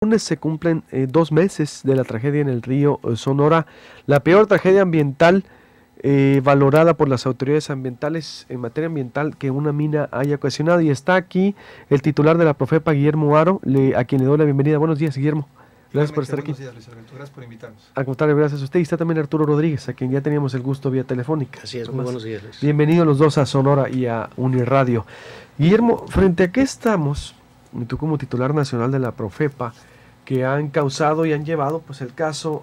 lunes se cumplen 2 meses de la tragedia en el río Sonora, la peor tragedia ambiental valorada por las autoridades ambientales en materia ambiental que una mina haya ocasionado. Y está aquí el titular de la Profepa, Guillermo Haro, a quien le doy la bienvenida. Buenos días, Guillermo. Gracias por estar aquí. Buenos días, Luis Alberto. Gracias por invitarnos. Al contrario, gracias a usted. Y está también Arturo Rodríguez, a quien ya teníamos el gusto vía telefónica. Así es, muy buenos días, Luis. Bienvenidos los dos a Sonora y a Uniradio. Guillermo, ¿frente a qué estamos? Tú como titular nacional de la Profepa, que han causado y han llevado pues el caso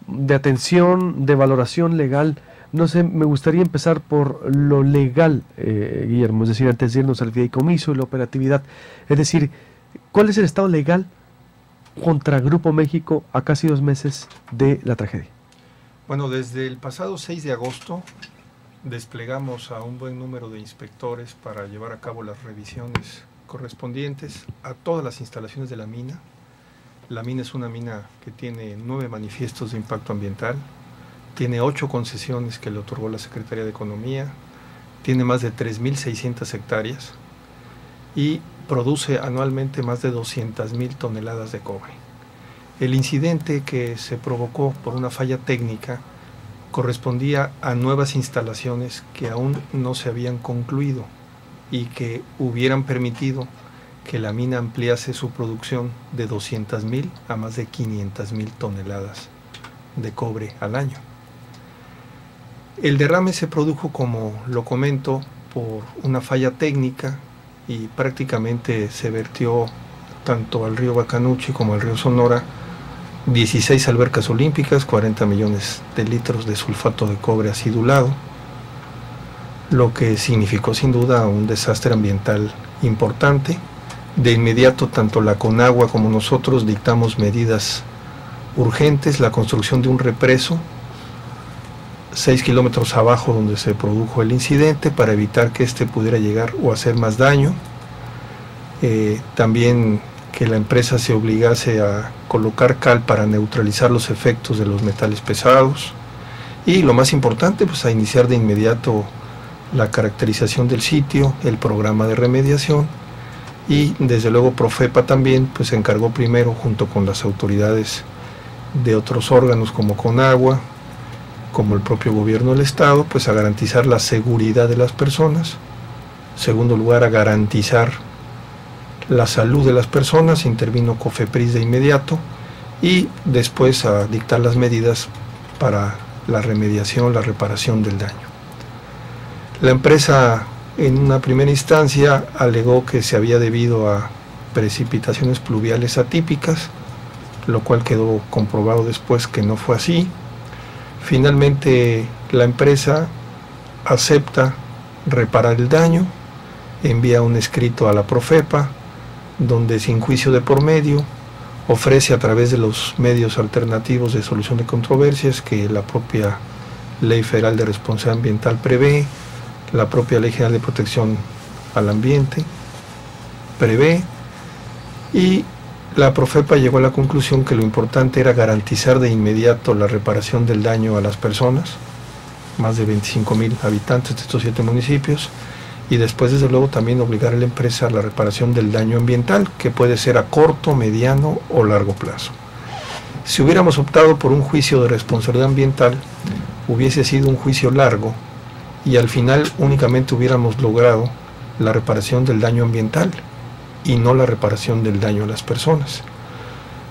de atención, de valoración legal. No sé, me gustaría empezar por lo legal, Guillermo, es decir, antes de irnos al fideicomiso y la operatividad. Es decir, ¿cuál es el estado legal contra Grupo México a casi 2 meses de la tragedia? Bueno, desde el pasado 6 de agosto desplegamos a un buen número de inspectores para llevar a cabo las revisiones correspondientes a todas las instalaciones de la mina. La mina es una mina que tiene 9 manifiestos de impacto ambiental, tiene 8 concesiones que le otorgó la Secretaría de Economía, tiene más de 3.600 hectáreas y produce anualmente más de 200.000 toneladas de cobre. El incidente que se provocó por una falla técnica correspondía a nuevas instalaciones que aún no se habían concluido y que hubieran permitido que la mina ampliase su producción de 200.000 a más de 500.000 toneladas de cobre al año. El derrame se produjo, como lo comento, por una falla técnica y prácticamente se vertió tanto al río Bacanuchi como al río Sonora 16 albercas olímpicas, 40 millones de litros de sulfato de cobre acidulado, lo que significó sin duda un desastre ambiental importante. De inmediato, tanto la Conagua como nosotros dictamos medidas urgentes, la construcción de un represo 6 kilómetros abajo donde se produjo el incidente para evitar que éste pudiera llegar o hacer más daño. También que la empresa se obligase a colocar cal para neutralizar los efectos de los metales pesados. Y lo más importante, pues a iniciar de inmediato la caracterización del sitio, el programa de remediación. Y desde luego Profepa también pues se encargó primero, junto con las autoridades de otros órganos como Conagua, como el propio gobierno del estado, pues a garantizar la seguridad de las personas. Segundo lugar, a garantizar la salud de las personas, intervino COFEPRIS de inmediato, y después a dictar las medidas para la remediación, la reparación del daño. La empresa en una primera instancia alegó que se había debido a precipitaciones pluviales atípicas, lo cual quedó comprobado después que no fue así. Finalmente la empresa acepta reparar el daño, envía un escrito a la Profepa, donde sin juicio de por medio ofrece a través de los medios alternativos de solución de controversias que la propia Ley Federal de Responsabilidad Ambiental prevé, la propia Ley General de Protección al Ambiente prevé, y la Profepa llegó a la conclusión que lo importante era garantizar de inmediato la reparación del daño a las personas, más de 25.000 habitantes de estos 7 municipios, y después desde luego también obligar a la empresa a la reparación del daño ambiental, que puede ser a corto, mediano o largo plazo. Si hubiéramos optado por un juicio de responsabilidad ambiental, hubiese sido un juicio largo, y al final únicamente hubiéramos logrado la reparación del daño ambiental y no la reparación del daño a las personas.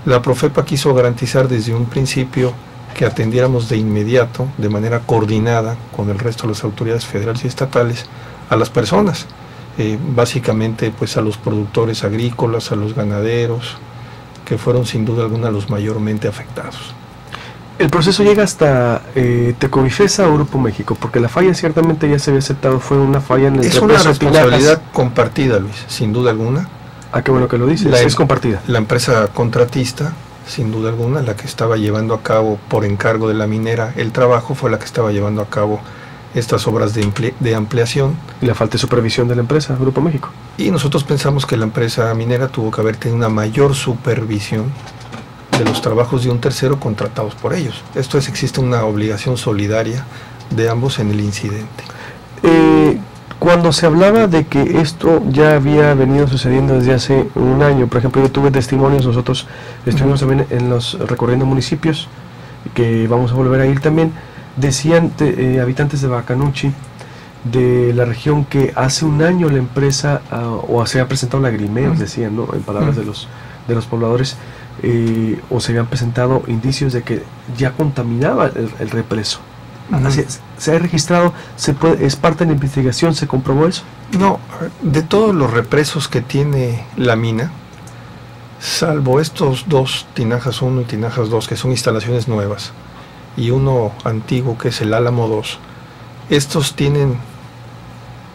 La Profepa quiso garantizar desde un principio que atendiéramos de inmediato, de manera coordinada con el resto de las autoridades federales y estatales, a las personas, básicamente pues a los productores agrícolas, a los ganaderos, que fueron sin duda alguna los mayormente afectados. El proceso llega hasta Tecovifesa o Grupo México, porque la falla ciertamente ya se había aceptado, fue una falla en el represo. Es una responsabilidad compartida, Luis, sin duda alguna. Ah, qué bueno que lo dices, es compartida. La empresa contratista, sin duda alguna, la que estaba llevando a cabo por encargo de la minera el trabajo, fue la que estaba llevando a cabo estas obras de ampliación. Y la falta de supervisión de la empresa, Grupo México. Y nosotros pensamos que la empresa minera tuvo que haber tenido una mayor supervisión de los trabajos de un tercero contratados por ellos. Esto es, existe una obligación solidaria de ambos en el incidente. Cuando se hablaba de que esto ya había venido sucediendo desde hace un año, por ejemplo, yo tuve testimonios, nosotros estuvimos también en los recorriendo municipios, que vamos a volver a ir también, decían habitantes de Bacanuchi, de la región, que hace un año la empresa, o se había presentado lagrimeos, decían, ¿no?, en palabras de los pobladores, o se habían presentado indicios de que ya contaminaba el represo. Así, ¿se ha registrado? ¿Es parte de la investigación? ¿Se comprobó eso? No, de todos los represos que tiene la mina, salvo estos dos, Tinajas 1 y Tinajas 2, que son instalaciones nuevas, y uno antiguo que es el Álamo 2, estos tienen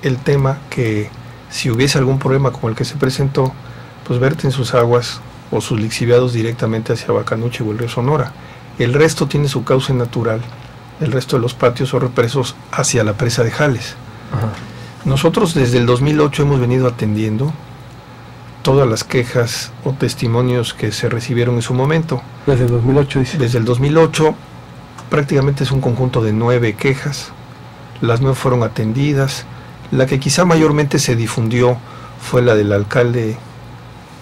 el tema que si hubiese algún problema como el que se presentó, pues verten sus aguas o sus lixiviados directamente hacia Bacanuchi o el río Sonora. El resto tiene su cauce natural, el resto de los patios o represos hacia la presa de Jales. Ajá. Nosotros desde el 2008 hemos venido atendiendo todas las quejas o testimonios que se recibieron en su momento. Desde el 2008, dice. Desde el 2008 prácticamente es un conjunto de 9 quejas. Las 9 fueron atendidas. La que quizá mayormente se difundió fue la del alcalde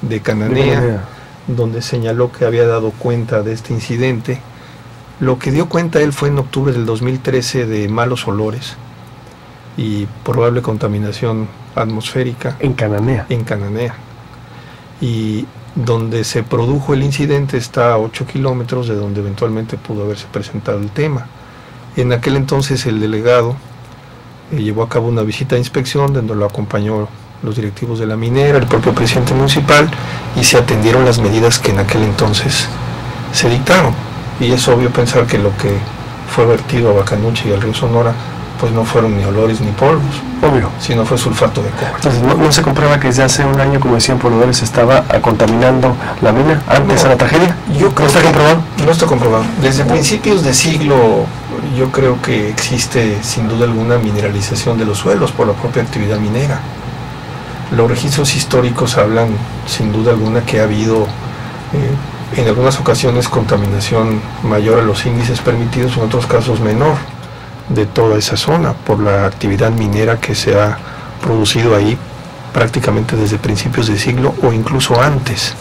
de Cananea, donde señaló que había dado cuenta de este incidente. Lo que dio cuenta él fue en octubre del 2013 de malos olores y probable contaminación atmosférica. En Cananea. En Cananea. Y donde se produjo el incidente está a 8 kilómetros de donde eventualmente pudo haberse presentado el tema. En aquel entonces el delegado llevó a cabo una visita de inspección donde lo acompañó los directivos de la minera, el propio presidente municipal, y se atendieron las medidas que en aquel entonces se dictaron. Y es obvio pensar que lo que fue vertido a Bacanuchi y al río Sonora, pues no fueron ni olores ni polvos, obvio, sino fue sulfato de cobre. Entonces no se comprueba que desde hace un año, como decían pobladores, se estaba contaminando la mina antes de la tragedia. Yo creo. ¿No está comprobado? No está comprobado. Desde principios de siglo yo creo que existe sin duda alguna mineralización de los suelos por la propia actividad minera. Los registros históricos hablan sin duda alguna que ha habido en algunas ocasiones contaminación mayor a los índices permitidos, en otros casos menor, de toda esa zona por la actividad minera que se ha producido ahí prácticamente desde principios de siglo o incluso antes.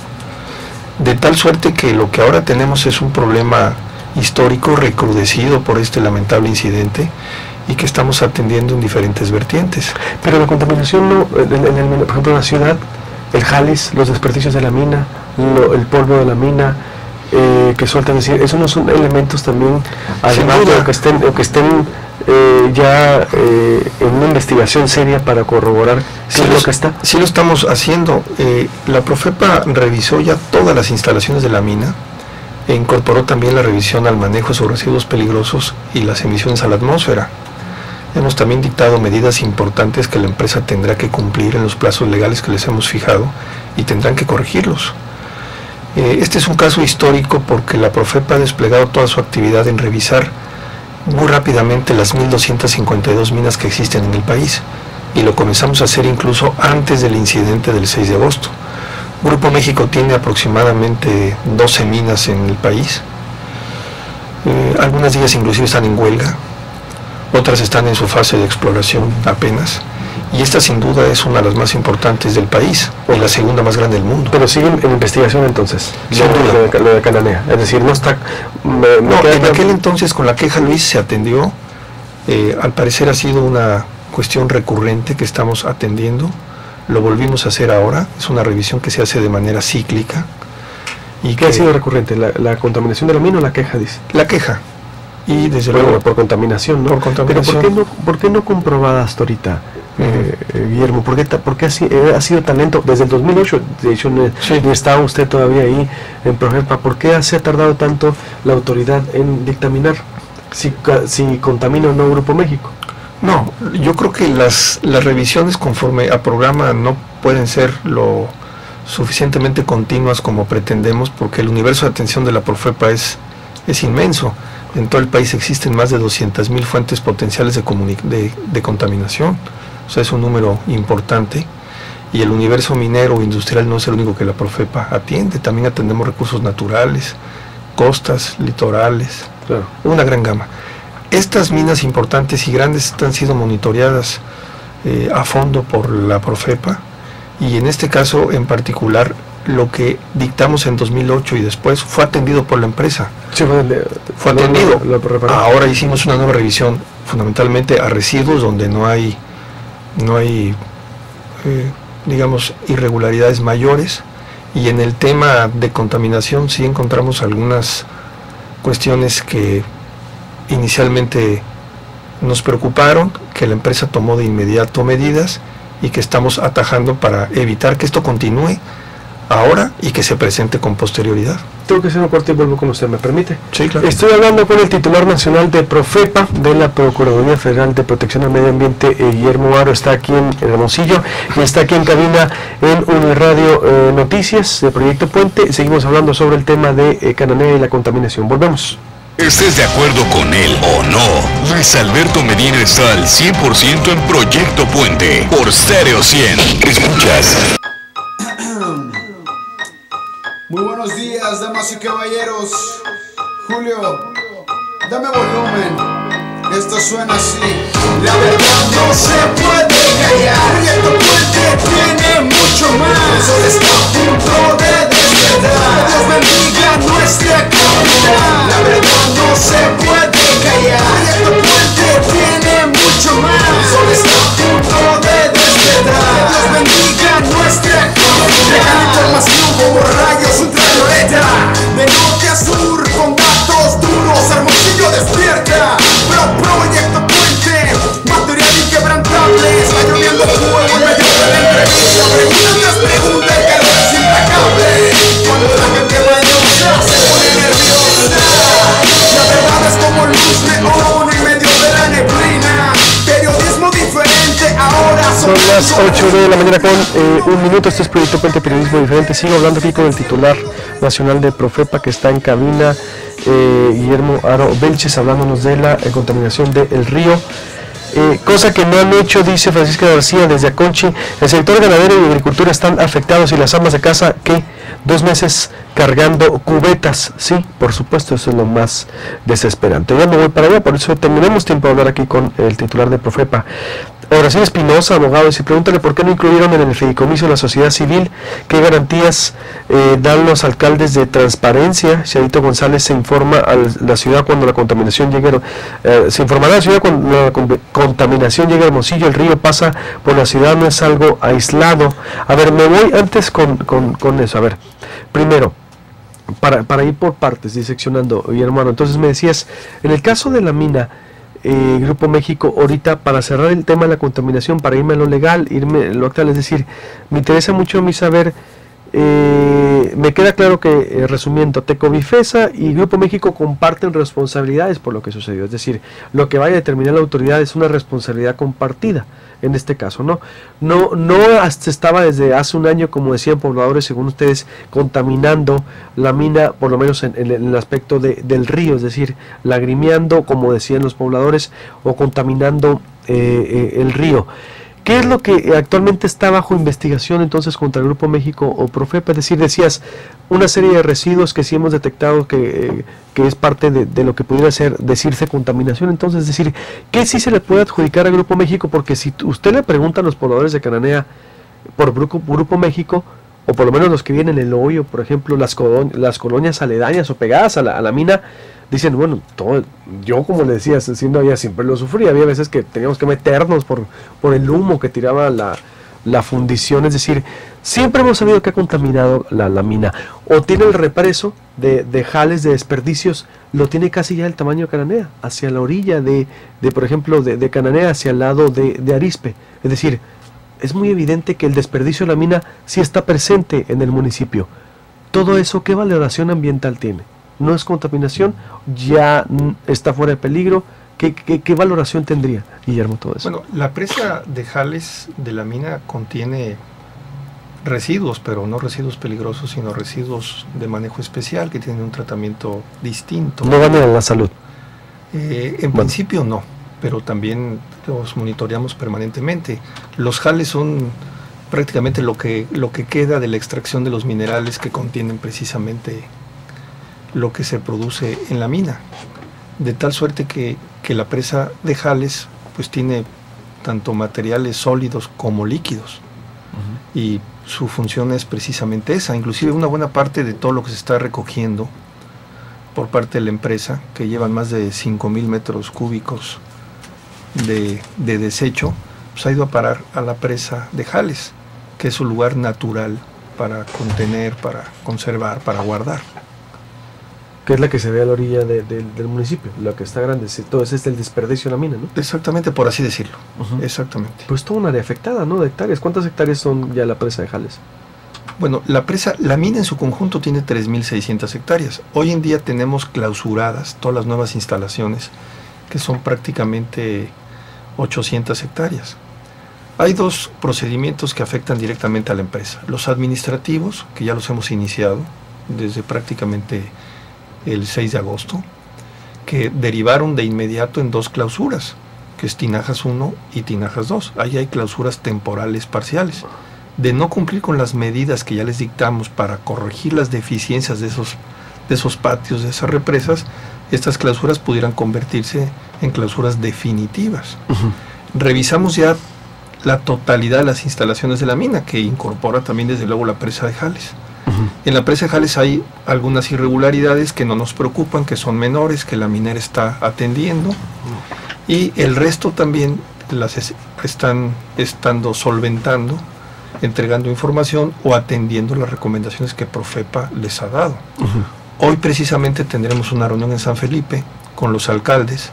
De tal suerte que lo que ahora tenemos es un problema histórico recrudecido por este lamentable incidente y que estamos atendiendo en diferentes vertientes. Pero la contaminación, no, por ejemplo, en la ciudad, el Jales, los desperdicios de la mina, el polvo de la mina, que sueltan, decir, esos no son elementos también, además de que estén ya en una investigación seria para corroborar qué es lo que está. Sí lo estamos haciendo. La Profepa revisó ya todas las instalaciones de la mina e incorporó también la revisión al manejo de sus residuos peligrosos y las emisiones a la atmósfera. Hemos también dictado medidas importantes que la empresa tendrá que cumplir en los plazos legales que les hemos fijado y tendrán que corregirlos. Este es un caso histórico porque la Profepa ha desplegado toda su actividad en revisar muy rápidamente las 1.252 minas que existen en el país, y lo comenzamos a hacer incluso antes del incidente del 6 de agosto. Grupo México tiene aproximadamente 12 minas en el país. Algunas de ellas inclusive están en huelga, otras están en su fase de exploración apenas, y esta sin duda es una de las más importantes del país, y la segunda más grande del mundo. Pero siguen en investigación entonces, lo de Cananea, es decir, no está... en aquel entonces con la queja Luis se atendió, al parecer ha sido una cuestión recurrente que estamos atendiendo, lo volvimos a hacer ahora, es una revisión que se hace de manera cíclica. ¿Y qué ha sido recurrente? ¿La contaminación de la mina o la queja, dice? La queja. Y desde luego por contaminación, ¿no? Por contaminación. Pero ¿por qué no comprobada hasta ahorita, Guillermo? ¿Por qué ha sido tan lento? Desde el 2008, de hecho, ni estaba usted todavía ahí en Profepa. ¿Por qué se ha tardado tanto la autoridad en dictaminar si contamina o no Grupo México? No, yo creo que las revisiones conforme a programa no pueden ser lo suficientemente continuas como pretendemos, porque el universo de atención de la Profepa es inmenso. En todo el país existen más de 200.000 fuentes potenciales de contaminación, o sea, es un número importante, y el universo minero o industrial no es el único que la Profepa atiende, también atendemos recursos naturales, costas, litorales, claro, una gran gama. Estas minas importantes y grandes han sido monitoreadas a fondo por la Profepa, y en este caso en particular lo que dictamos en 2008 y después fue atendido por la empresa. Sí, fue atendido. Ahora hicimos una nueva revisión fundamentalmente a residuos donde no hay digamos irregularidades mayores, y en el tema de contaminación sí encontramos algunas cuestiones que inicialmente nos preocuparon, que la empresa tomó de inmediato medidas y que estamos atajando para evitar que esto continúe ahora y que se presente con posterioridad. Tengo que hacer un corte y vuelvo con usted, ¿me permite? Sí, claro. Estoy hablando con el titular nacional de Profepa, de la Procuraduría Federal de Protección al Medio Ambiente, Guillermo Haro. Está aquí en Hermosillo y está aquí en cabina en Uniradio Noticias de Proyecto Puente. Seguimos hablando sobre el tema de Cananea y la contaminación. Volvemos. Estés de acuerdo con él o no, Luis Alberto Medina está al 100% en Proyecto Puente por Stereo 100. Escuchas. Muy buenos días, damas y caballeros. Julio, dame volumen. Esto suena así. La verdad no se puede callar. Proyecto Puente tiene mucho más. Eso está a punto de despertar. Dios bendiga nuestra comunidad. La verdad no se puede callar. Proyecto Puente tiene mucho más. Eso está a punto de despertar. Dios bendiga nuestra comunidad. Dejan información como rayos ultravioleta. De norte a sur con datos duros. Hermosillo despierta. Proyecto Puente, material inquebrantable. Está lloviendo fuego en medio de la entrevista. Preguntas, el calor es implacable. Cuando la gente mañosa se pone nerviosa. La verdad es como luz neón en medio de la neblina. Periodismo diferente ahora. Son las 8 de la mañana con un minuto. Este es Proyecto Puente, periodismo diferente. Sigo hablando aquí con el titular nacional de Profepa, que está en cabina, Guillermo Haro Belches, hablándonos de la contaminación del río. Cosa que no han hecho, dice Francisca García desde Aconchi. El sector ganadero y agricultura están afectados, y las amas de casa, ¿qué? 2 meses cargando cubetas. Sí, por supuesto, eso es lo más desesperante. Ya me voy para allá, por eso tenemos tiempo de hablar aquí con el titular de Profepa. Horacio Espinosa, abogado, y pregúntale por qué no incluyeron en el fideicomiso la sociedad civil, qué garantías dan los alcaldes de transparencia. Charito González se informa a la ciudad cuando la contaminación llegue, se informará a la ciudad cuando la contaminación llegue a Hermosillo, el río pasa por la ciudad, no es algo aislado. A ver, me voy antes con eso. A ver, primero, para ir por partes, diseccionando, hermano. Entonces me decías, en el caso de la mina, Grupo México, ahorita para cerrar el tema de la contaminación, para irme a lo legal, irme a lo actual, es decir, me interesa mucho a mí saber, me queda claro que, resumiendo, Tecovifesa y Grupo México comparten responsabilidades por lo que sucedió, es decir, lo que vaya a determinar la autoridad es una responsabilidad compartida. En este caso, no hasta estaba desde hace un año, como decían pobladores, según ustedes, contaminando la mina, por lo menos en el aspecto del río, es decir, lagrimeando, como decían los pobladores, o contaminando el río. ¿Qué es lo que actualmente está bajo investigación entonces contra el Grupo México o Profepa? Es decir, decías una serie de residuos que sí hemos detectado que es parte de lo que pudiera decirse contaminación. Entonces, es decir, ¿qué sí se le puede adjudicar al Grupo México? Porque si usted le pregunta a los pobladores de Cananea por Grupo México, o por lo menos los que vienen en el hoyo, por ejemplo, las colonias aledañas o pegadas a la mina, dicen, bueno, yo como le decía, siendo allá siempre lo sufrí, había veces que teníamos que meternos por el humo que tiraba la fundición, es decir, siempre hemos sabido que ha contaminado la mina, o tiene el represo de jales, de desperdicios, lo tiene casi ya el tamaño de Cananea, hacia la orilla por ejemplo, de Cananea, hacia el lado de Arizpe, es decir, es muy evidente que el desperdicio de la mina sí está presente en el municipio. Todo eso, ¿qué valoración ambiental tiene? ¿No es contaminación? ¿Ya está fuera de peligro? ¿Qué valoración tendría, Guillermo, todo eso? Bueno, la presa de Jales de la mina contiene residuos, pero no residuos peligrosos, sino residuos de manejo especial que tienen un tratamiento distinto. ¿No dañan a la salud? En principio no, pero también los monitoreamos permanentemente. Los jales son prácticamente lo que queda de la extracción de los minerales que contienen precisamente lo que se produce en la mina, de tal suerte que la presa de Jales pues tiene tanto materiales sólidos como líquidos. Y su función es precisamente esa. Inclusive una buena parte de todo lo que se está recogiendo por parte de la empresa, que llevan más de 5,000 metros cúbicos de desecho, pues ha ido a parar a la presa de Jales, que es su lugar natural para contener, para conservar, para guardar. Que es la que se ve a la orilla del municipio, la que está grande. Todo ese es el desperdicio de la mina, ¿no? Exactamente, por así decirlo. Exactamente. Pues toda un área afectada, ¿no? De hectáreas. ¿Cuántas hectáreas son ya la presa de Jales? Bueno, la mina en su conjunto tiene 3,600 hectáreas. Hoy en día tenemos clausuradas todas las nuevas instalaciones, que son prácticamente 800 hectáreas. Hay dos procedimientos que afectan directamente a la empresa. Los administrativos, que ya los hemos iniciado desde prácticamente el 6 de agosto, que derivaron de inmediato en dos clausuras, que es Tinajas 1 y Tinajas 2. Ahí hay clausuras temporales parciales. De no cumplir con las medidas que ya les dictamos para corregir las deficiencias de esos patios, de esas represas, estas clausuras pudieran convertirse en clausuras definitivas. Revisamos ya la totalidad de las instalaciones de la mina, que incorpora también desde luego la presa de Jales. En la presa de Jales hay algunas irregularidades que no nos preocupan, que son menores, que la minera está atendiendo, y el resto también las están solventando, entregando información o atendiendo las recomendaciones que Profepa les ha dado. Hoy precisamente tendremos una reunión en San Felipe con los alcaldes,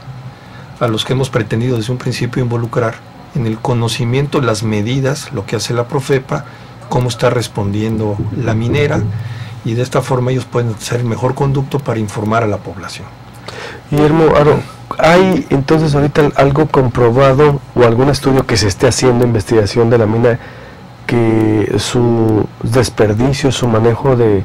a los que hemos pretendido desde un principio involucrar en el conocimiento, las medidas, lo que hace la Profepa, cómo está respondiendo la minera, y de esta forma ellos pueden ser el mejor conducto para informar a la población. Guillermo, ¿hay entonces ahorita algo comprobado o algún estudio que se esté haciendo, investigación de la mina, que su desperdicio, su manejo de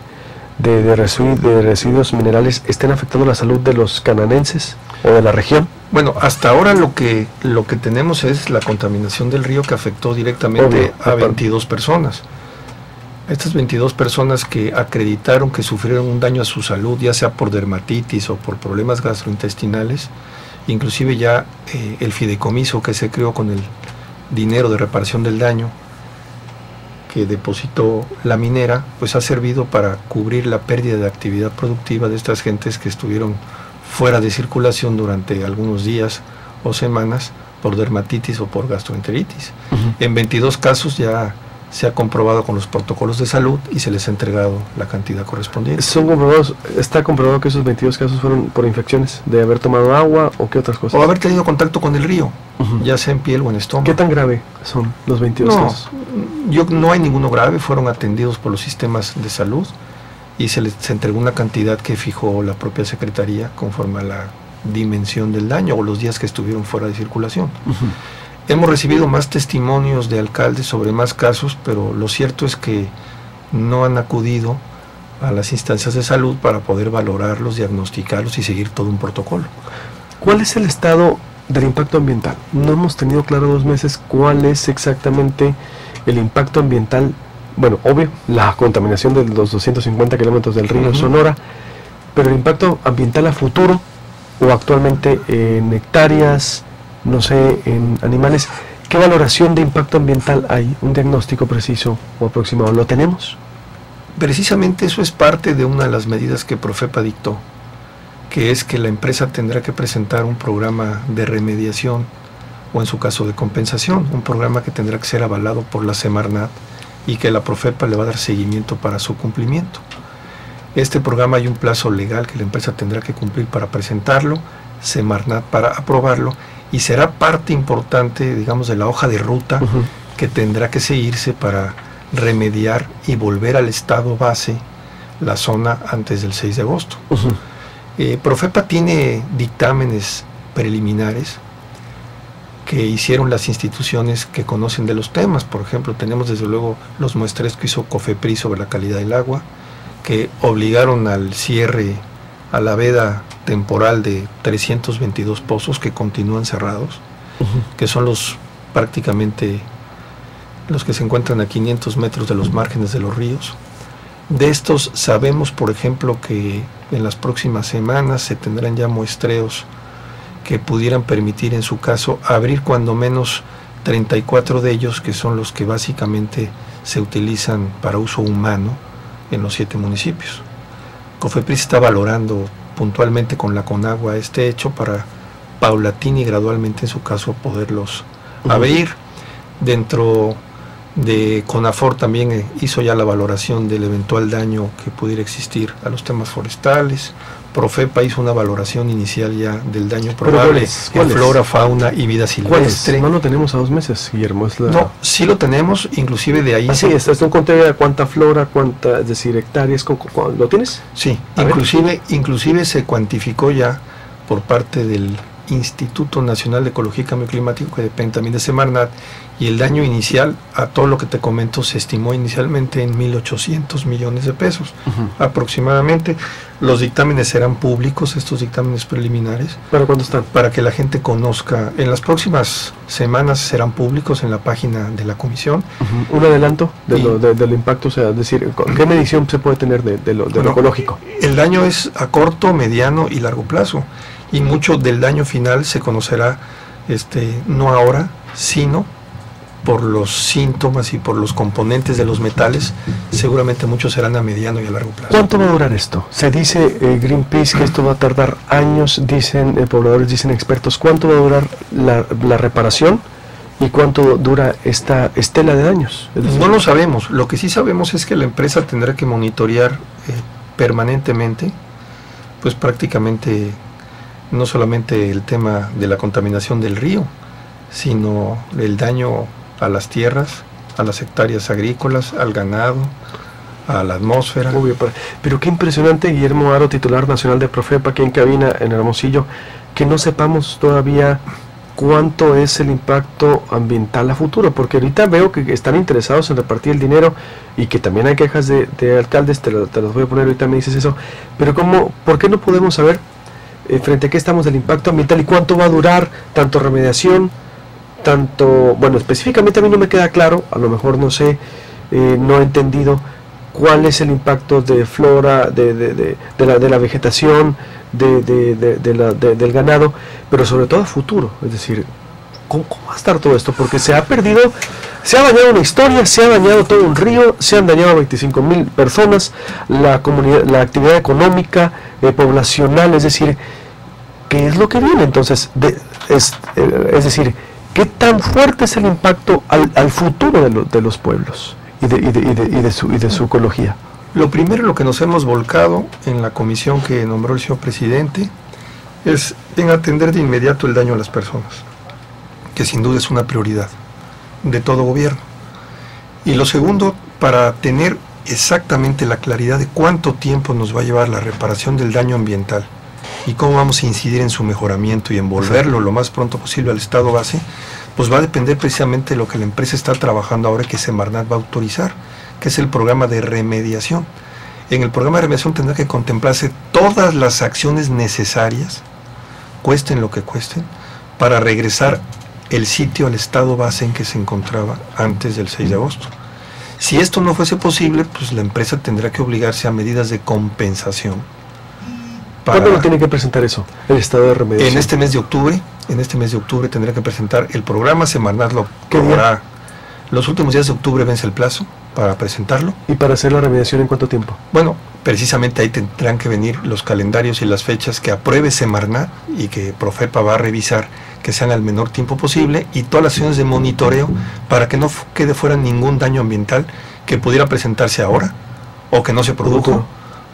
residuos minerales estén afectando la salud de los cananenses o de la región? Bueno, hasta ahora lo que tenemos es la contaminación del río, que afectó directamente a 22 personas. Estas 22 personas que acreditaron que sufrieron un daño a su salud, ya sea por dermatitis o por problemas gastrointestinales, inclusive ya el fideicomiso que se creó con el dinero de reparación del daño que depositó la minera, pues ha servido para cubrir la pérdida de actividad productiva de estas gentes que estuvieron fuera de circulación durante algunos días o semanas por dermatitis o por gastroenteritis. En 22 casos ya se ha comprobado con los protocolos de salud y se les ha entregado la cantidad correspondiente. ¿Está comprobado que esos 22 casos fueron por infecciones? ¿De haber tomado agua o qué otras cosas? O haber tenido contacto con el río, ya sea en piel o en estómago. ¿Qué tan grave son los 22 casos? No hay ninguno grave, fueron atendidos por los sistemas de salud y se les entregó una cantidad que fijó la propia Secretaría conforme a la dimensión del daño o los días que estuvieron fuera de circulación. Hemos recibido más testimonios de alcaldes sobre más casos, pero lo cierto es que no han acudido a las instancias de salud para poder valorarlos, diagnosticarlos y seguir todo un protocolo. ¿Cuál es el estado del impacto ambiental? No hemos tenido claro 2 meses cuál es exactamente el impacto ambiental. Bueno, obvio, la contaminación de los 250 kilómetros del río Sonora, pero el impacto ambiental a futuro o actualmente en hectáreas, no sé, en animales. ¿Qué valoración de impacto ambiental hay? ¿Un diagnóstico preciso o aproximado? ¿Lo tenemos? Precisamente eso es parte de una de las medidas que Profepa dictó, que es que la empresa tendrá que presentar un programa de remediación o en su caso de compensación, un programa que tendrá que ser avalado por la Semarnat y que la Profepa le va a dar seguimiento para su cumplimiento. Este programa hay un plazo legal que la empresa tendrá que cumplir para presentarlo, Semarnat para aprobarlo, y será parte importante, digamos, de la hoja de ruta que tendrá que seguirse para remediar y volver al estado base la zona antes del 6 de agosto. Profepa tiene dictámenes preliminares que hicieron las instituciones que conocen de los temas. Por ejemplo, tenemos desde luego los muestreos que hizo COFEPRIS sobre la calidad del agua, que obligaron al cierre, a la veda temporal de 322 pozos que continúan cerrados, que son prácticamente los que se encuentran a 500 metros de los márgenes de los ríos. De estos sabemos, por ejemplo, que en las próximas semanas se tendrán ya muestreos que pudieran permitir, en su caso, abrir cuando menos 34 de ellos que son los que básicamente se utilizan para uso humano en los 7 municipios. COFEPRIS está valorando puntualmente con la CONAGUA este hecho para paulatina y gradualmente en su caso poderlos abrir. Dentro de CONAFOR también hizo ya la valoración del eventual daño que pudiera existir a los temas forestales. Profepa hizo una valoración inicial ya del daño probable en flora, fauna y vida silvestre. No lo tenemos a 2 meses, Guillermo. No, sí lo tenemos, inclusive de ahí. Sí, es un conteo de cuánta flora, es decir, hectáreas, ¿lo tienes? Sí, inclusive se cuantificó ya por parte del Instituto Nacional de Ecología y Cambio Climático, que depende también de Semarnat, y el daño inicial a todo lo que te comento se estimó inicialmente en 1.800 millones de pesos, aproximadamente. Los dictámenes serán públicos, estos dictámenes preliminares. ¿Para cuándo están? Para que la gente conozca. En las próximas semanas serán públicos en la página de la comisión. Un adelanto del impacto, o sea, es decir, ¿qué medición se puede tener de lo ecológico? El daño es a corto, mediano y largo plazo, y mucho del daño final se conocerá no ahora, sino por los síntomas y por los componentes de los metales. Seguramente muchos serán a mediano y a largo plazo. ¿Cuánto va a durar esto? Se dice Greenpeace que esto va a tardar años, dicen pobladores, dicen expertos. ¿Cuánto va a durar la reparación y cuánto dura esta estela de daños? No lo sabemos. Lo que sí sabemos es que la empresa tendrá que monitorear permanentemente, pues prácticamente no solamente el tema de la contaminación del río, sino el daño a las tierras, a las hectáreas agrícolas, al ganado, a la atmósfera. Obvio, pero qué impresionante, Guillermo Haro, titular nacional de Profepa, aquí en cabina en Hermosillo, que no sepamos todavía cuánto es el impacto ambiental a futuro, porque ahorita veo que están interesados en repartir el dinero y que también hay quejas de alcaldes, te las voy a poner ahorita, me dices eso, pero ¿por qué no podemos saber frente a qué estamos del impacto ambiental y cuánto va a durar tanto remediación, bueno, específicamente a mí no me queda claro, a lo mejor no sé, no he entendido cuál es el impacto de flora, de la vegetación, del ganado, pero sobre todo a futuro, es decir, ¿cómo va a estar todo esto? Porque se ha perdido, se ha dañado una historia, se ha dañado todo un río, se han dañado 25,000 personas, la comunidad, la actividad económica, poblacional, es decir, ¿qué es lo que viene? Entonces, es decir, ¿qué tan fuerte es el impacto al futuro de los pueblos y de su ecología? Lo primero, lo que nos hemos volcado en la comisión que nombró el señor presidente, es en atender de inmediato el daño a las personas, que sin duda es una prioridad de todo gobierno. Y lo segundo, para tener exactamente la claridad de cuánto tiempo nos va a llevar la reparación del daño ambiental y cómo vamos a incidir en su mejoramiento y envolverlo lo más pronto posible al estado base, pues va a depender precisamente de lo que la empresa está trabajando ahora, que Semarnat va a autorizar, que es el programa de remediación. En el programa de remediación tendrá que contemplarse todas las acciones necesarias, cuesten lo que cuesten, para regresar el sitio al estado base en que se encontraba antes del 6 de agosto. Si esto no fuese posible, pues la empresa tendrá que obligarse a medidas de compensación. ¿Cuándo lo tiene que presentar eso, el estado de remediación? En este mes de octubre tendrá que presentar el programa. Semarnat lo cobrará. Los últimos días de octubre vence el plazo para presentarlo. ¿Y para hacer la remediación en cuánto tiempo? Bueno, precisamente ahí tendrán que venir los calendarios y las fechas que apruebe Semarnat y que Profepa va a revisar, que sean al menor tiempo posible, y todas las acciones de monitoreo para que no quede fuera ningún daño ambiental que pudiera presentarse ahora o que no se produjo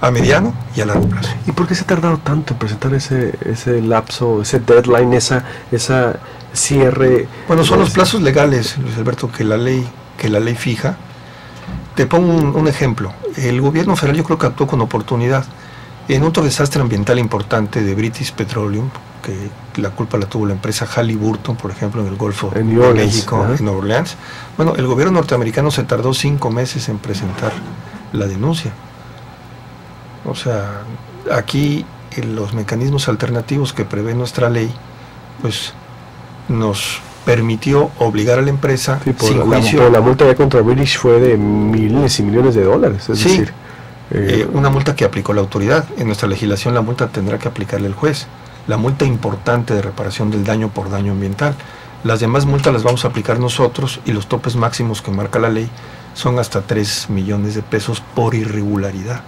a mediano y a largo plazo. ¿Y por qué se ha tardado tanto en presentar ese lapso, ese deadline, esa cierre? Bueno, son los plazos legales, Luis Alberto, que la ley fija. Te pongo un ejemplo. El gobierno federal yo creo que actuó con oportunidad. En otro desastre ambiental importante de British Petroleum, que la culpa la tuvo la empresa Halliburton, por ejemplo, en el Golfo de México, en Nueva Orleans. Bueno, el gobierno norteamericano se tardó 5 meses en presentar la denuncia. O sea, aquí los mecanismos alternativos que prevé nuestra ley, pues nos permitió obligar a la empresa sin juicio. La multa ya contra British fue de miles y millones de dólares, es decir, una multa que aplicó la autoridad. En nuestra legislación la multa tendrá que aplicarle el juez. La multa importante de reparación del daño por daño ambiental. Las demás multas las vamos a aplicar nosotros y los topes máximos que marca la ley son hasta 3 millones de pesos por irregularidad.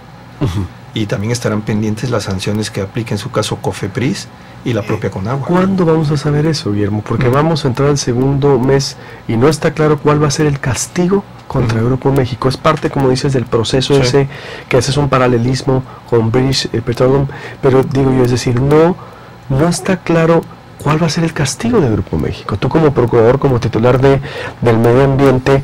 Y también estarán pendientes las sanciones que aplique en su caso COFEPRIS y la propia CONAGUA. ¿Cuándo vamos a saber eso, Guillermo? Porque vamos a entrar al segundo mes y no está claro cuál va a ser el castigo contra Grupo México. Es parte, como dices, del proceso ese, que haces un paralelismo con British Petroleum, pero digo yo, es decir, no está claro cuál va a ser el castigo de Grupo México. Tú como procurador, como titular del medio ambiente,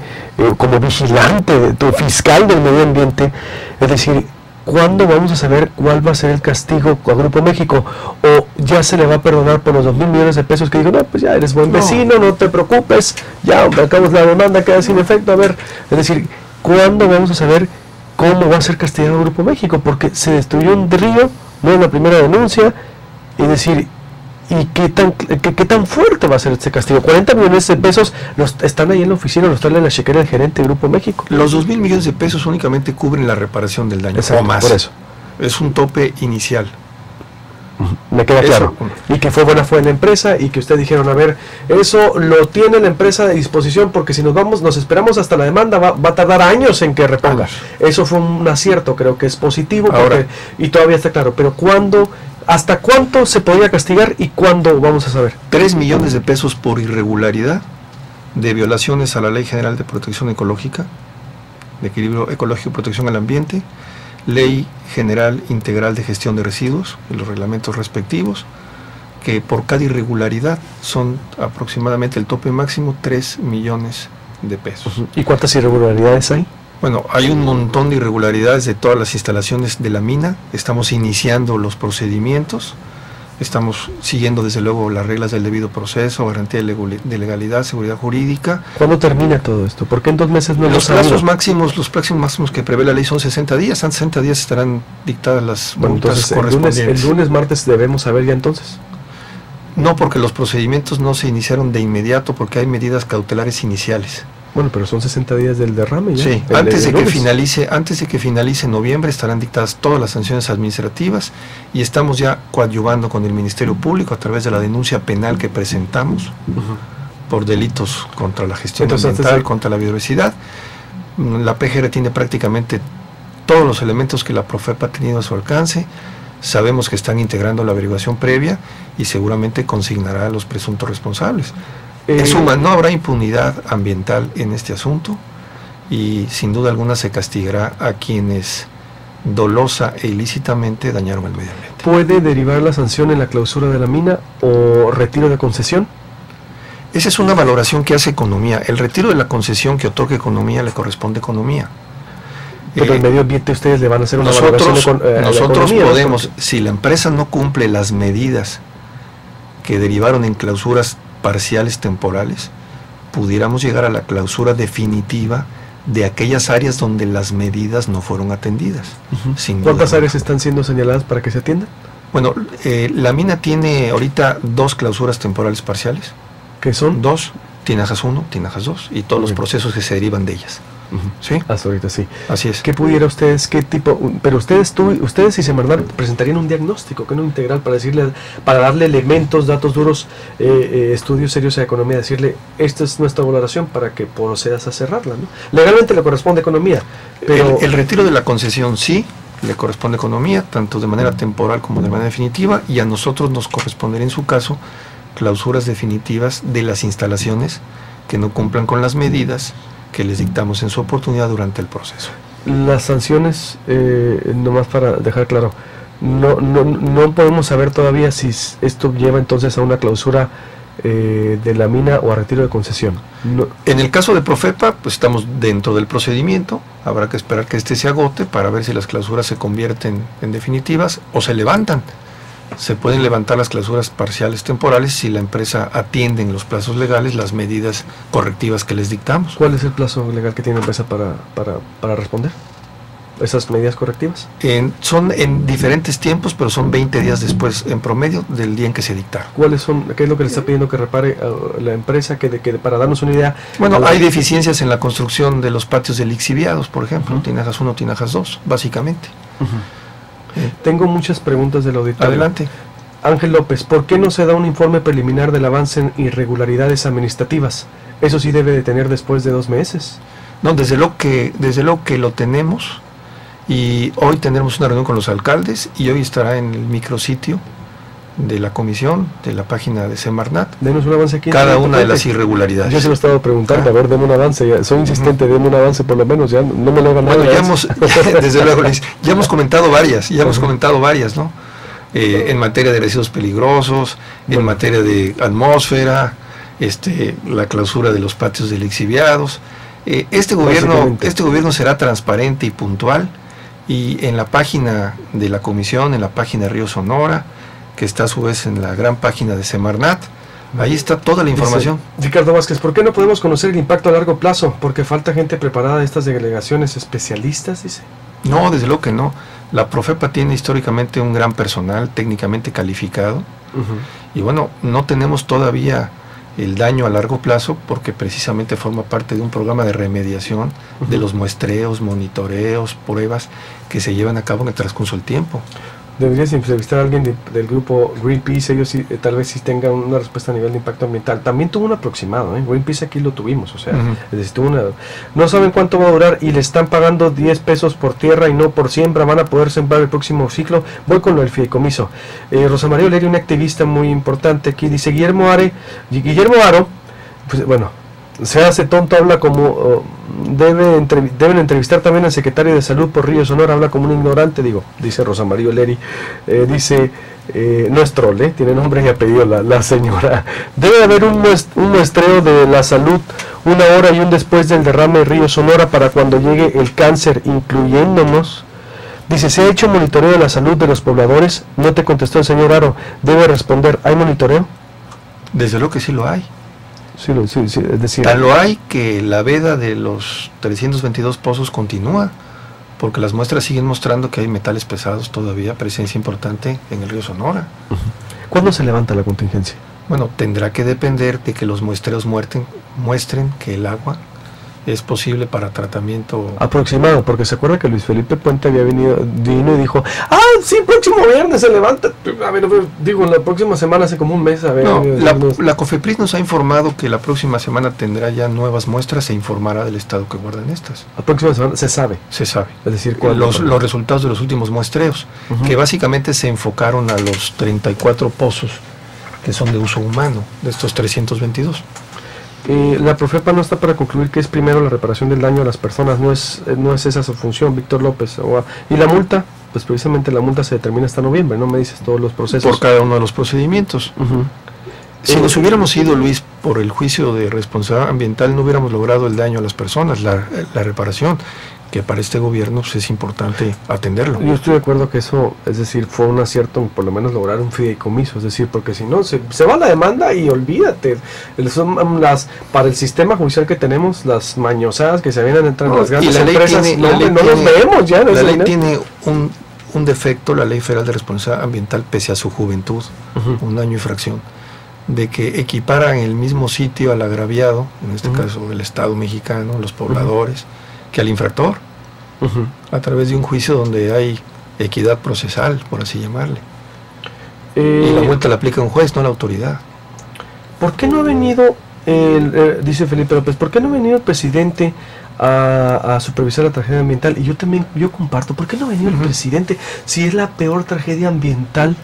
como vigilante, fiscal del medio ambiente, es decir, ¿cuándo vamos a saber cuál va a ser el castigo a Grupo México? ¿O ya se le va a perdonar por los 2,000 millones de pesos que digo, no, pues ya eres buen vecino, no te preocupes, ya acabamos la demanda, queda sin efecto? A ver, es decir, ¿cuándo vamos a saber cómo va a ser castigado Grupo México? Porque se destruyó un río, no es la primera denuncia, y decir, ¿y qué tan fuerte va a ser este castigo? 40 millones de pesos están ahí en la oficina, los trae en la chequera del gerente de Grupo México. Los 2,000 millones de pesos únicamente cubren la reparación del daño. Exacto, o más. Por eso. Es un tope inicial. Me queda claro. Y que fue buena la empresa y que ustedes dijeron, a ver, eso lo tiene la empresa de disposición, porque si nos esperamos hasta la demanda, va a tardar años en que reponga. Eso fue un acierto, creo que es positivo. Ahora, y todavía está claro, pero ¿cuándo? ¿Hasta cuánto se podría castigar y cuándo vamos a saber? 3 millones de pesos por irregularidad de violaciones a la Ley General de Protección Ecológica, de Equilibrio Ecológico y Protección al Ambiente, Ley General Integral de Gestión de Residuos y los reglamentos respectivos, que por cada irregularidad son aproximadamente el tope máximo 3 millones de pesos. ¿Y cuántas irregularidades hay? Bueno, hay un montón de irregularidades de todas las instalaciones de la mina. Estamos iniciando los procedimientos, estamos siguiendo desde luego las reglas del debido proceso, garantía de legalidad, seguridad jurídica. ¿Cuándo termina todo esto? ¿Por qué en 2 meses no los plazos máximos? Los plazos máximos que prevé la ley son 60 días. Antes de 60 días estarán dictadas las multas correspondientes. El lunes, martes debemos saber ya entonces. No, porque los procedimientos no se iniciaron de inmediato, porque hay medidas cautelares iniciales. Bueno, pero son 60 días del derrame ya. Sí, antes de que finalice noviembre estarán dictadas todas las sanciones administrativas y estamos ya coadyuvando con el Ministerio Público a través de la denuncia penal que presentamos por delitos contra la gestión ambiental, contra la biodiversidad. La PGR tiene prácticamente todos los elementos que la Profepa ha tenido a su alcance. Sabemos que están integrando la averiguación previa y seguramente consignará a los presuntos responsables. En suma, no habrá impunidad ambiental en este asunto y sin duda alguna se castigará a quienes dolosa e ilícitamente dañaron el medio ambiente. ¿Puede derivar la sanción en la clausura de la mina o retiro de concesión? Esa es una valoración que hace Economía. El retiro de la concesión que otorga Economía le corresponde a Economía. Pero el medio ambiente ustedes le van a hacer una valoración nosotros podemos, si la empresa no cumple las medidas que derivaron en clausuras parciales temporales, pudiéramos llegar a la clausura definitiva de aquellas áreas donde las medidas no fueron atendidas. ¿Cuántas áreas están siendo señaladas para que se atiendan? Bueno, la mina tiene ahorita 2 clausuras temporales parciales. ¿Qué son? 2, Tinajas 1, Tinajas 2 y todos los procesos que se derivan de ellas. ¿Sí? Hasta ahorita sí. Así es. ¿Qué pudiera ustedes, qué tipo, pero ustedes si se mandaran, presentarían un diagnóstico, que no integral, para darle elementos, datos duros, estudios serios de economía, decirle, esta es nuestra valoración para que procedas a cerrarla, ¿no? Legalmente le corresponde a Economía, pero el retiro de la concesión sí le corresponde a Economía, tanto de manera temporal como de manera definitiva, y a nosotros nos correspondería en su caso clausuras definitivas de las instalaciones que no cumplan con las medidas que les dictamos en su oportunidad durante el proceso. Las sanciones, nomás para dejar claro, no podemos saber todavía si esto lleva entonces a una clausura de la mina o a retiro de concesión. No. En el caso de Profepa, pues estamos dentro del procedimiento, habrá que esperar que este se agote para ver si las clausuras se convierten en definitivas o se levantan. Se pueden levantar las clausuras parciales temporales si la empresa atiende en los plazos legales las medidas correctivas que les dictamos. ¿Cuál es el plazo legal que tiene la empresa para responder esas medidas correctivas? Son en diferentes tiempos, pero son 20 días después, en promedio, del día en que se dictaron. ¿Cuáles son? ¿Qué es lo que le está pidiendo que repare la empresa? Que para darnos una idea. Bueno, hay deficiencias en la construcción de los patios de lixiviados, por ejemplo, Tinajas 1, Tinajas 2, básicamente. Tengo muchas preguntas del auditorio. Adelante. Ángel López, ¿por qué no se da un informe preliminar del avance en irregularidades administrativas? Eso sí debe de tener después de 2 meses. No, desde lo que lo tenemos, y hoy tendremos una reunión con los alcaldes y hoy estará en el micrositio de la comisión, de la página de Semarnat, Denos un avance aquí. cada una de las irregularidades. Yo se lo he estado preguntando, a ver, deme un avance, ya, soy insistente, deme un avance por lo menos, ya no me lo hagan nada. Bueno, desde luego, ya hemos comentado varias, ¿no? En materia de residuos peligrosos, en materia de atmósfera, la clausura de los patios de lixiviados. Este gobierno será transparente y puntual, y en la página de la comisión, en la página de Río Sonora, que está a su vez en la gran página de Semarnat, ahí está toda la información. Dice Ricardo Vázquez, ¿por qué no podemos conocer el impacto a largo plazo? Porque falta gente preparada de estas delegaciones especialistas, dice. No, desde luego que no. La Profepa tiene históricamente un gran personal técnicamente calificado, y bueno, no tenemos todavía el daño a largo plazo porque precisamente forma parte de un programa de remediación de los muestreos, monitoreos, pruebas que se llevan a cabo en el transcurso del tiempo. Deberías entrevistar a alguien del grupo Greenpeace, ellos sí, tal vez sí tengan una respuesta a nivel de impacto ambiental. También tuvo un aproximado, Greenpeace aquí lo tuvimos, o sea, no saben cuánto va a durar y le están pagando 10 pesos por tierra y no por siembra, van a poder sembrar el próximo ciclo. Voy con lo del fideicomiso. Rosa María Olerio, una activista muy importante aquí, dice Guillermo Aro, pues bueno, se hace tonto, habla como deben entrevistar también al secretario de Salud por Río Sonora, habla como un ignorante, dice Rosa María Oleri, dice, no es troll, tiene nombre y apellido la señora. Debe haber un muestreo de la salud, 1 hora y un después del derrame de Río Sonora para cuando llegue el cáncer, incluyéndonos. Dice, ¿se ha hecho monitoreo de la salud de los pobladores? No te contestó el señor Aro, debe responder, ¿hay monitoreo? Desde luego que sí lo hay. Sí, es decir, tal lo hay que la veda de los 322 pozos continúa, porque las muestras siguen mostrando que hay metales pesados todavía, presencia importante en el río Sonora. ¿Cuándo se levanta la contingencia? Bueno, tendrá que depender de que los muestreos muestren que el agua es posible para tratamiento aproximado, porque se acuerda que Luis Felipe Puente vino y dijo, sí, próximo viernes se levanta, a ver, la próxima semana, hace como un mes, a ver. No, la COFEPRIS nos ha informado que la próxima semana tendrá ya nuevas muestras, se informará del estado que guardan estas. La próxima semana se sabe. Es decir, los resultados de los últimos muestreos, que básicamente se enfocaron a los 34 pozos que son de uso humano, de estos 322. La Profepa no está para concluir que es primero la reparación del daño a las personas, no es esa su función, Víctor López. Y la multa, pues precisamente la multa se determina hasta noviembre, no me dices todos los procesos. Por cada uno de los procedimientos. Si nos hubiéramos ido, Luis, por el juicio de responsabilidad ambiental, no hubiéramos logrado el daño a las personas, la reparación, que para este gobierno pues, es importante atenderlo. Yo estoy de acuerdo que eso, es decir, fue un acierto por lo menos lograr un fideicomiso, es decir, porque si no, se va la demanda y olvídate, para el sistema judicial que tenemos, las mañosadas que se vienen entre las grandes empresas, no los vemos ya. La ley tiene un defecto, la Ley Federal de Responsabilidad Ambiental, pese a su juventud, 1 año y fracción, de que equiparan el mismo sitio al agraviado, en este caso el Estado mexicano, los pobladores, que al infractor, a través de un juicio donde hay equidad procesal, por así llamarle. Y la multa la aplica un juez, no la autoridad. ¿Por qué no ha venido, dice Felipe López, ¿por qué no ha venido el presidente a supervisar la tragedia ambiental? Y yo comparto, ¿por qué no ha venido el presidente si es la peor tragedia ambiental?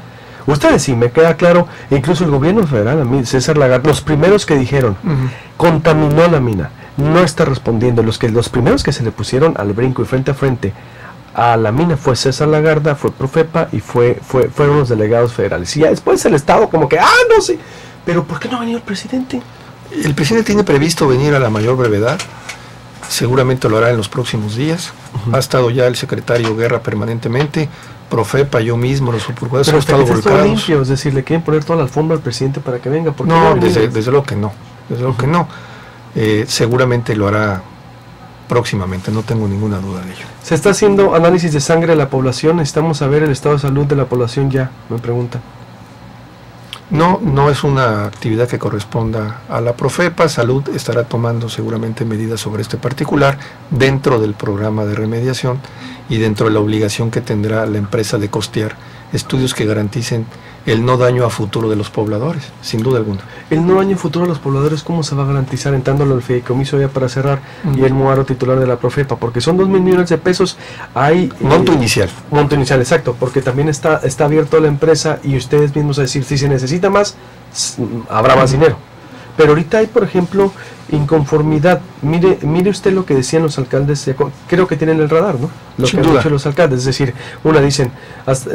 Ustedes sí, me queda claro, incluso el gobierno federal, a mí, César Lagarde, los primeros que dijeron, contaminó la mina, no está respondiendo. Los primeros que se le pusieron al brinco y frente a frente a la mina fue César Lagarde, fue Profepa y fueron los delegados federales. Y ya después el Estado como que, no sé, pero ¿por qué no ha venido el presidente? El presidente tiene previsto venir a la mayor brevedad, seguramente lo hará en los próximos días. Ha estado ya el secretario Guerra permanentemente, Profepa, yo mismo, los procuradores han estado volcados. Limpio, es decir, le quieren poner toda la alfombra al presidente para que venga. No, desde luego que no, seguramente lo hará próximamente, no tengo ninguna duda de ello. ¿Se está haciendo análisis de sangre de la población? Necesitamos saber el estado de salud de la población ya, me pregunta. No es una actividad que corresponda a la Profepa. Salud estará tomando seguramente medidas sobre este particular dentro del programa de remediación y dentro de la obligación que tendrá la empresa de costear estudios que garanticen el no daño a futuro de los pobladores, sin duda alguna. El no daño futuro a los pobladores, ¿cómo se va a garantizar entrándolo al fideicomiso ya para cerrar? Y el Moaro titular de la Profepa, porque son 2,000 millones de pesos. Hay monto inicial. Monto inicial, exacto, porque también está abierto la empresa y ustedes mismos a decir, si se necesita más, habrá más dinero. Pero ahorita hay, por ejemplo, inconformidad. Mire usted lo que decían los alcaldes, creo que tienen el radar, ¿no? Lo que han dicho los alcaldes, es decir, dicen,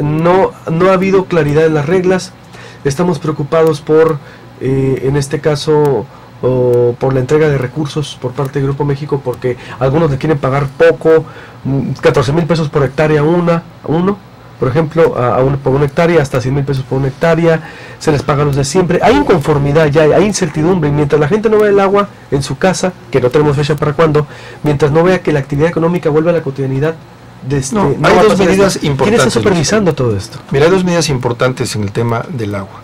no ha habido claridad en las reglas, estamos preocupados por, en este caso, por la entrega de recursos por parte del Grupo México, porque algunos le quieren pagar poco, 14,000 pesos por hectárea uno. Por ejemplo, por una hectárea, hasta 100,000 pesos por una hectárea, se les paga los de siempre. Hay inconformidad ya, hay incertidumbre, y mientras la gente no vea el agua en su casa, que no tenemos fecha para cuándo, mientras no vea que la actividad económica vuelve a la cotidianidad, hay dos medidas importantes. ¿Quién está supervisando todo esto? Mira, hay dos medidas importantes en el tema del agua.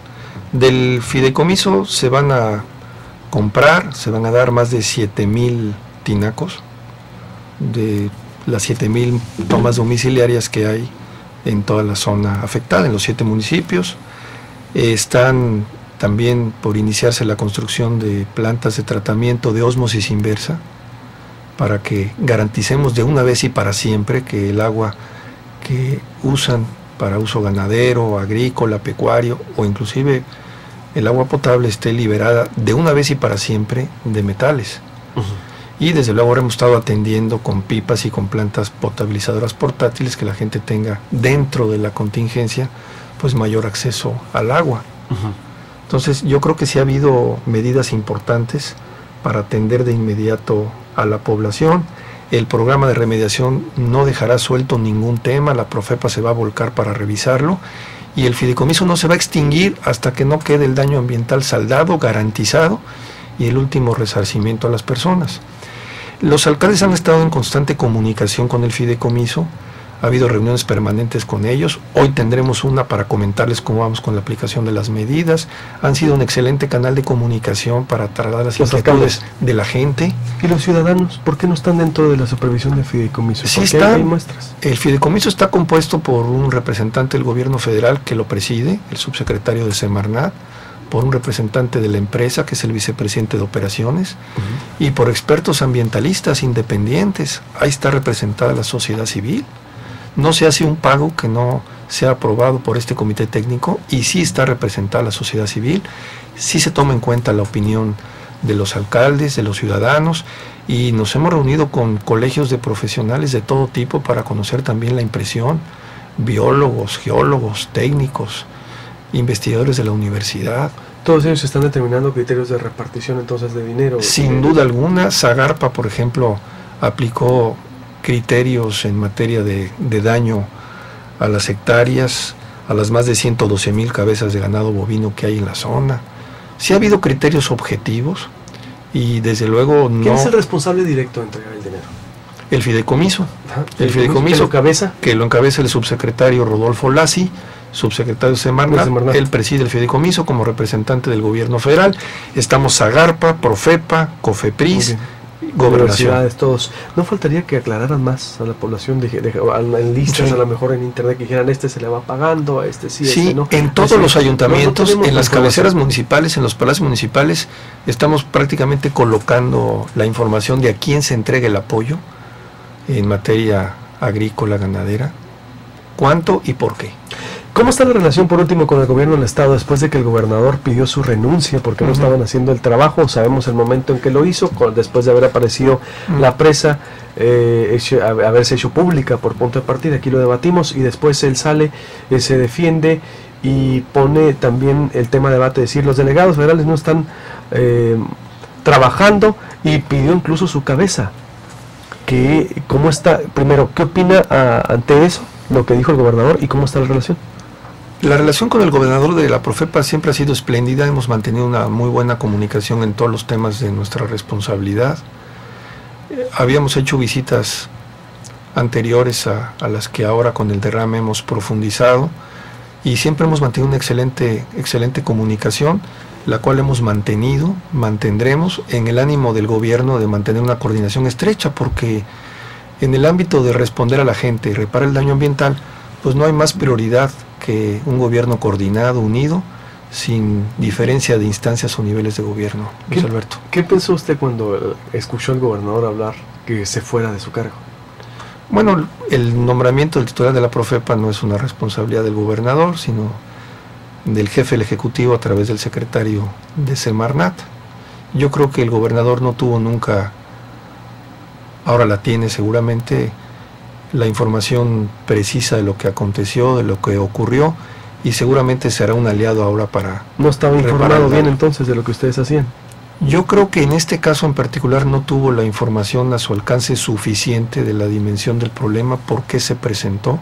Del fideicomiso se van a comprar, se van a dar más de 7,000 tinacos, de las 7,000 tomas domiciliarias que hay en toda la zona afectada, en los 7 municipios. Están también por iniciarse la construcción de plantas de tratamiento de ósmosis inversa, para que garanticemos de una vez y para siempre que el agua que usan para uso ganadero, agrícola, pecuario o inclusive el agua potable esté liberada de una vez y para siempre de metales. Y desde luego hemos estado atendiendo con pipas y con plantas potabilizadoras portátiles que la gente tenga dentro de la contingencia pues mayor acceso al agua. Entonces yo creo que sí ha habido medidas importantes para atender de inmediato a la población. El programa de remediación no dejará suelto ningún tema, la Profepa se va a volcar para revisarlo y el fideicomiso no se va a extinguir hasta que no quede el daño ambiental saldado, garantizado y el último resarcimiento a las personas. Los alcaldes han estado en constante comunicación con el fideicomiso, ha habido reuniones permanentes con ellos, hoy tendremos una para comentarles cómo vamos con la aplicación de las medidas, han sido un excelente canal de comunicación para trasladar las inquietudes de la gente. ¿Y los ciudadanos por qué no están dentro de la supervisión del fideicomiso? Sí está, hay muestras. El fideicomiso está compuesto por un representante del gobierno federal que lo preside, el subsecretario de Semarnat, por un representante de la empresa, que es el vicepresidente de operaciones, y por expertos ambientalistas independientes. Ahí está representada la sociedad civil. No se hace un pago que no sea aprobado por este comité técnico, y sí está representada la sociedad civil, sí se toma en cuenta la opinión de los alcaldes, de los ciudadanos, y nos hemos reunido con colegios de profesionales de todo tipo para conocer también la impresión, biólogos, geólogos, técnicos, investigadores de la universidad. Todos ellos están determinando criterios de repartición entonces de dinero. Sin duda alguna. Zagarpa, por ejemplo, aplicó criterios en materia de daño a las hectáreas, a las más de 112,000 cabezas de ganado bovino que hay en la zona. Sí ha habido criterios objetivos y desde luego no... ¿Quién es el responsable directo de entregar el dinero? El fideicomiso. El fideicomiso que lo encabeza el subsecretario Rodolfo Lassi, subsecretario Semarnat. Él preside el fideicomiso como representante del gobierno federal. Estamos Zagarpa, Profepa, Cofepris, universidades, todos. ¿No faltaría que aclararan más a la población en listas, a lo mejor en internet, que dijeran se le va pagando, a sí, sí, no? En todos los ayuntamientos, en las cabeceras municipales, en los palacios municipales, estamos prácticamente colocando la información de a quién se entrega el apoyo en materia agrícola, ganadera, cuánto y por qué. ¿Cómo está la relación, por último, con el gobierno del estado después de que el gobernador pidió su renuncia porque no estaban haciendo el trabajo? Sabemos el momento en que lo hizo, después de haber aparecido la presa, haberse hecho pública por punto de partida, aquí lo debatimos, y después él sale, se defiende y pone también el tema de debate, decir, los delegados federales no están trabajando, y pidió incluso su cabeza. ¿Cómo está? Primero, ¿qué opina ante eso, lo que dijo el gobernador, y cómo está la relación? La relación con el gobernador de la Profepa siempre ha sido espléndida, hemos mantenido una muy buena comunicación en todos los temas de nuestra responsabilidad. Habíamos hecho visitas anteriores a las que ahora con el derrame hemos profundizado, y siempre hemos mantenido una excelente comunicación, la cual hemos mantendremos en el ánimo del gobierno de mantener una coordinación estrecha, porque en el ámbito de responder a la gente y reparar el daño ambiental, pues no hay más prioridad que un gobierno coordinado, unido, sin diferencia de instancias o niveles de gobierno. Luis Alberto. ¿Qué pensó usted cuando escuchó al gobernador hablar que se fuera de su cargo? Bueno, el nombramiento del titular de la Profepa no es una responsabilidad del gobernador, sino del jefe del Ejecutivo a través del secretario de Semarnat. Yo creo que el gobernador no tuvo nunca, ahora la tiene seguramente, la información precisa de lo que aconteció, de lo que ocurrió, y seguramente será un aliado ahora para... ¿No estaba informado bien entonces de lo que ustedes hacían? Yo creo que en este caso en particular no tuvo la información a su alcance suficiente de la dimensión del problema, por qué se presentó,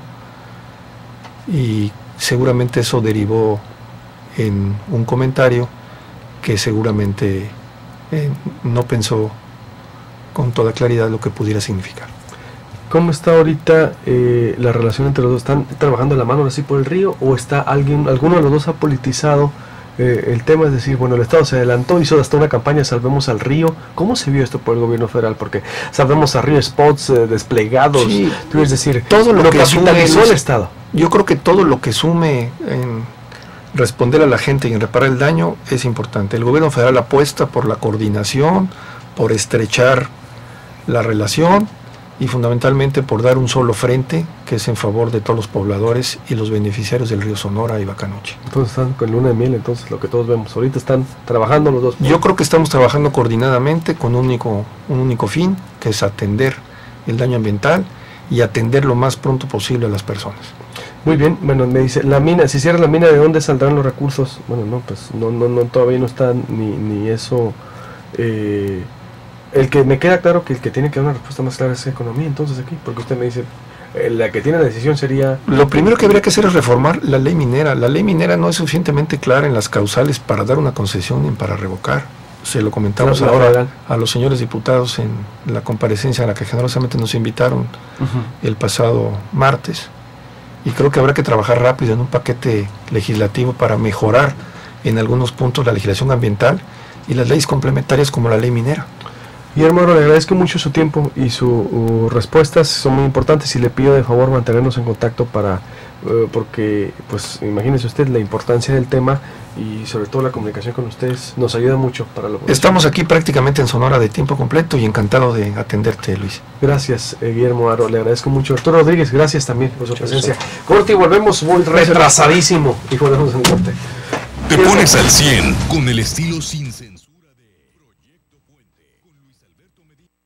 y seguramente eso derivó en un comentario que seguramente no pensó con toda claridad lo que pudiera significar. ¿Cómo está ahorita la relación entre los dos? ¿Están trabajando la mano así por el río o está alguno de los dos ha politizado el tema? Es decir, bueno, el Estado se adelantó, hizo hasta una campaña Salvemos al Río. ¿Cómo se vio esto por el gobierno federal? Porque Salvemos al Río, spots desplegados, sí, es decir, todo lo que capitalizó el Estado. Yo creo que todo lo que sume en responder a la gente y en reparar el daño es importante. El gobierno federal apuesta por la coordinación, por estrechar la relación y fundamentalmente por dar un solo frente que es en favor de todos los pobladores y los beneficiarios del río Sonora y Bacanuchi. Entonces están con luna de miel, entonces lo que todos vemos. Ahorita están trabajando los dos. Yo creo que estamos trabajando coordinadamente con un único fin, que es atender el daño ambiental y atender lo más pronto posible a las personas. Muy bien, bueno, me dice, la mina, si cierra la mina, ¿de dónde saldrán los recursos? Bueno, no, pues no todavía no está ni eso. El que me queda claro que el que tiene que dar una respuesta más clara es economía, entonces aquí, porque usted me dice, la que tiene la decisión sería... Lo primero que habría que hacer es reformar la ley minera. La ley minera no es suficientemente clara en las causales para dar una concesión ni para revocar. Se lo comentamos ahora a los señores diputados en la comparecencia a la que generosamente nos invitaron el pasado martes. Y creo que habrá que trabajar rápido en un paquete legislativo para mejorar en algunos puntos la legislación ambiental y las leyes complementarias como la ley minera. Guillermo, le agradezco mucho su tiempo y sus respuestas son muy importantes y le pido de favor mantenernos en contacto para porque pues imagínese usted la importancia del tema y sobre todo la comunicación con ustedes nos ayuda mucho para lo que... Estamos aquí prácticamente en Sonora de tiempo completo y encantado de atenderte, Luis. Gracias, Guillermo Haro, le agradezco mucho. Arturo Rodríguez, gracias también por su presencia. Corte y volvemos, muy retrasadísimo y volvemos en corte. Te pones al 100 con el estilo sin...